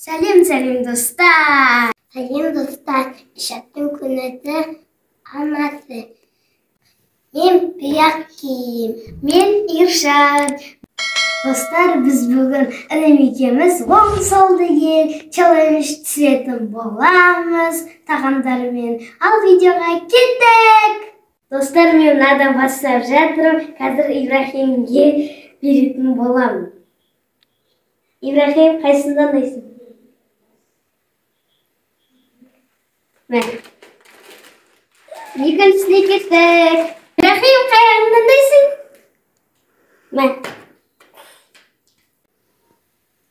Сәлем достар. Сәлем достар. Ишаттың күнәті анасы. Мен Бияқим. Мен Иршат. Достар, біз бүгін інім-екеуміз оң сол деген челлендж түсіретін боламыз тағамдармен. Ал видеоға кеттік. Достар, мен мынадан бастап жатырмын. Қазір Ибрахимге беретін боламын. Ибрахим, қайсысын таңдайсың? Екіншісіне кеттік. Ибрахим, қай жағын таңдайсың?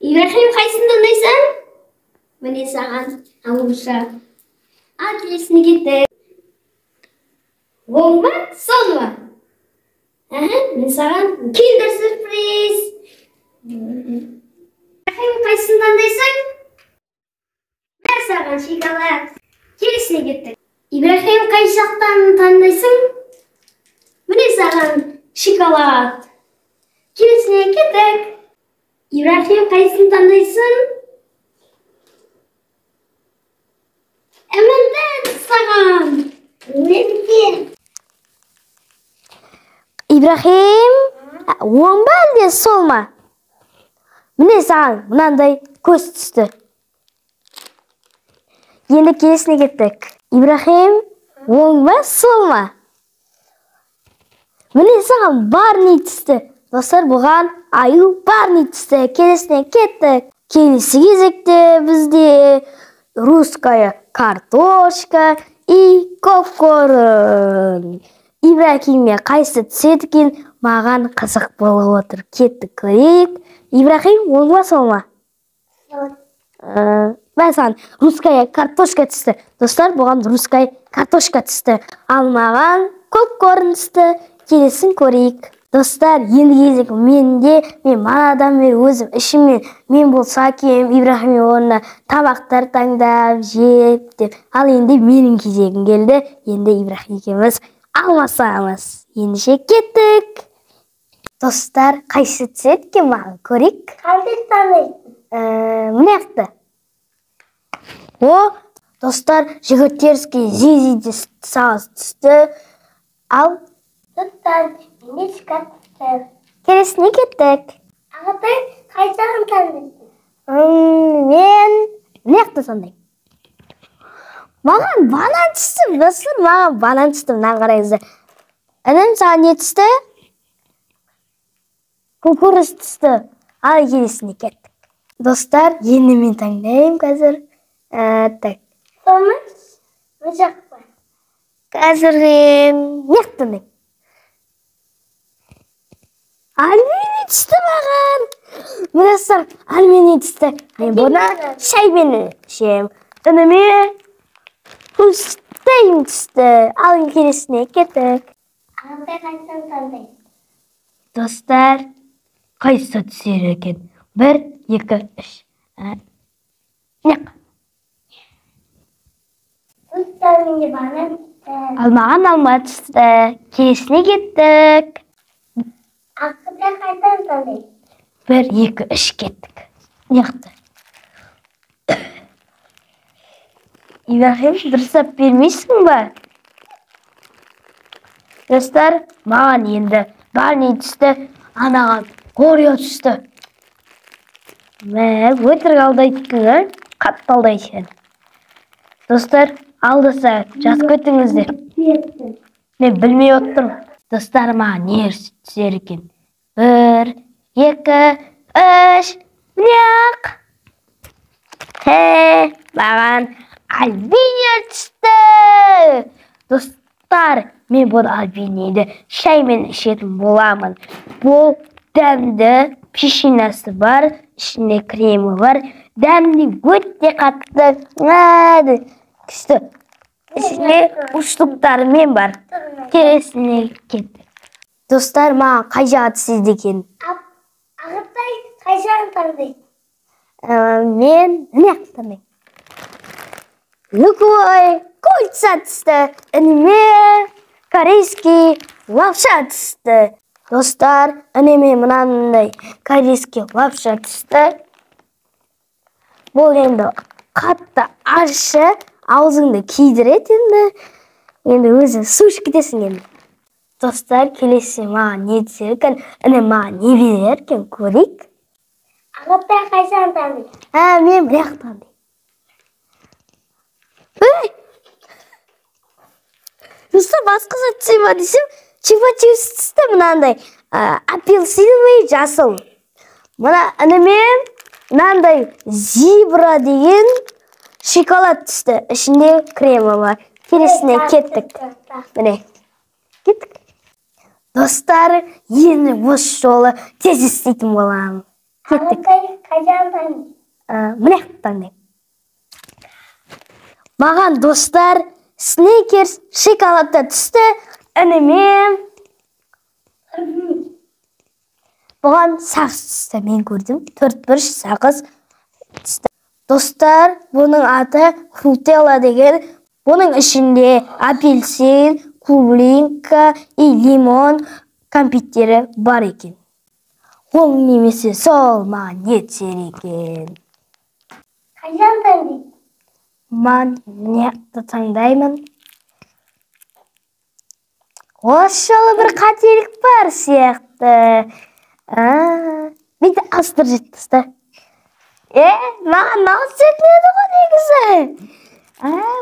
Ибрахим, қайсысын таңдайсың? Міне саған ауызша. Ал келесіне кеттік. Оң ба, сол ба? Мен саған киндер сюрприз. Ибрахим, қайсысын таңдайсың? Мен саған шоколад. Келесіне кеттік. Ибрахим, қай жақтан таңдайсың? Міне саған шоколад. Келесіне кеттік. Ибрахим, қайсысын таңдайсың? Міне саған. Ибрахим, оң ба әлде сол ма? Міне саған мынандай көз түсті. Енді келесіне кеттік. Ибрахим, оң ба сол ма? Міне саған Барни түсті. Достар, бұған аю Барни түсті. Келесіне кеттік. Келесі кезекте бізде русская картошка и попкорн. Ибрахимге қайсы түседі екен, маған қызық болып отыр. Кеттік көрейік. Ибрахим, оң ба сол ма? Мен саған русская картошка түсті. Достар, бұған русская картошка түсті. Ал маған попкорн түсті. Келесін көрейік. Достар, енді кезек менде, мен манадан бері өзім ішіммен, мен болса кем Ибрахим орнына табақтар таңдап, жеп деп. Ал енді менің кезегім келді. Енді Ибрахим екеуміз алмасамыз. Ендеше кеттік. Достар, қайсы түседі екен маған көрейік. Қандай таңдайсың? Міне ақты. О, достар, жігіттерский зезиде сағыз түсті. Ал Достар, менде шоколад түсті. келесіне кеттік. Ағатай, қай жағын таңдайсың? Мен міне ақты сондай. Маған банан түсті. Достар, маған банан түсті. Мына қараңыздар. Інім, саған не түсті? Кукурuz түсті. Ал келесіне кеттік. Достар, енді мен таңдайым қазір. Так. Соны? Мына жаққа. Қазір не таңдайым? Альмени түсті маған. Достар, альмени түсті. Мен бұны шаймен ішем. Ініме хрустейм түсті. Ал келесіне кеттік. Ағатай, қайсысын таңдайсың? Достар, қайсы түсер екен? 1, 2, 3. Достар, менде банан түсті. Ал маған алма түсті. Келесіне кеттік. Ағатай, қайсысын таңдайсың? 1, 2, 3 кеттік. Неқті. Ибрахим, дұрыстап бермейсің ба? Достар, маған енді Барни түсті, анаған Орео түсті. Өтірік алдайтын, қатты алдайтын. Достар, алдыса жас көтіңіздер. Мен білмей отырмын. Достар, маған не түсер екен? 1, 2, 3, міне. Маған альбиния түсті. Достар, мен бұл альбинийді шаймен ішетін боламын. Бұл дәмді печеньесі бар, ішінде кремі бар. Дәмді өте қатты. Күшті. Ішінде ұштықтарымен бар. Келесіне кеттік. Достар, маған қай жағы түседі екен? Ағатай, қай жағын таңдайсың? Мен не таңдаймын? Луковой кольца түсті. Ініме корейский лапша түсті. Достар, ініме мынандай корейский лапша түсті. Бұл енді қатты ащы, аузыңды күйдіреді енді. Енді өзің су ішіп кетесің енді. Достар, келесі маған не десер екен, іні маған не берер екен, көрейік. Ағатай қайсыны таңдайсың? Мен бір жақтан. Достар, басқаша түсе ма десем, чипа-чипс түсті мынандай апельсиновый жасыл. Мына інімен мынандай зебра деген шоколад түсті. Ішінде крема бар. Келесіне кеттік. Міне, кеттік. Достар, енді осы жолы тез істейтін боламын. Кеттік. Ағатай қайсыны таңдайсың? Міне таңдайым. Маған достар сникерс шоколадта түсті. Інімен бұған сағыз түсті. Мен көрдім. 4 бұрыш сағыз түсті. Достар, бұның аты фрутелла деген. Бұның ішінде апельсин, клубника и лимон кәмпиттері бар екен. Ол немесе сол маған не түсер екен. Қайсыны таңдайсың? Мен мынақты таңдаймын. Осы жолы бір қателік бар сияқты. Бейті астыр жетті. Маған нағыз жетмеді ғой негізі.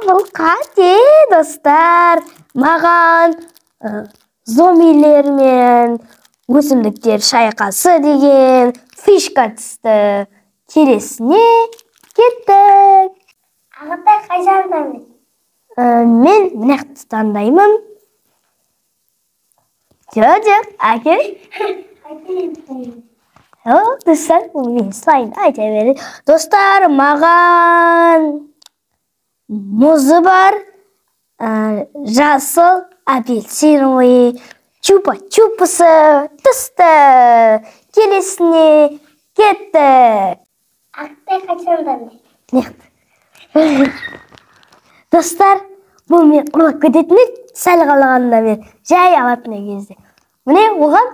Бұл қате, достар. Маған зомбилер мен өсімдіктер шайқасы деген фишка түсті. Келесіне кеттік. Ағатай қайсыны таңдайсың? Мен мынақты таңдаймын. Жоқ, әкел. Достар, бұл мен слайд айта береді. Достар, маған мұзы бар, жасыл, апельсиновый, чупа-чупасы түсті. Келесіне кеттік. Ағатай қайсыны таңдайсың? Неғді? Достар, бұл мен ұрлап кететінен сәл қалағанда мен жай алатын кезде. Міне оған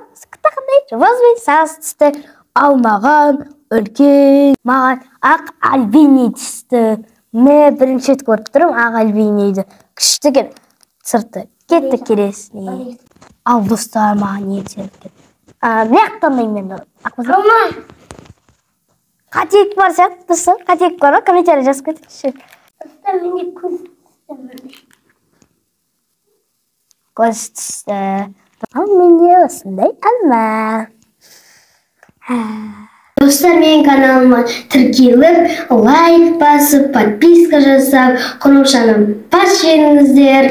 қандай жазбай сағыз түсті. Ал маған үлкен, маған ақ альбини түсті. Мен бірінші рет көріп тұрмын ақ альбинийді. Күшті сырты. Кетті келесіне. Ал достар, маған не түсер екен. Міне ақтандаймын мен. Алма. Қателік бар сияқты, достар. Қателік бар ма? Комментарий жазып кетіңізші. Достар, менде көз түсті. Көз түсті. Ал менде осындай алма. Достар, менің каналыма тіркеліп, лайк басып, подписка жасап, қоңыраушаны бас жеңіңіздер.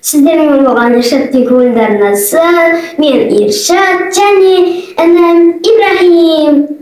Сіздермен болған Иршаттың көңілдарына сын. Мен Иршат және інім Ибрахим.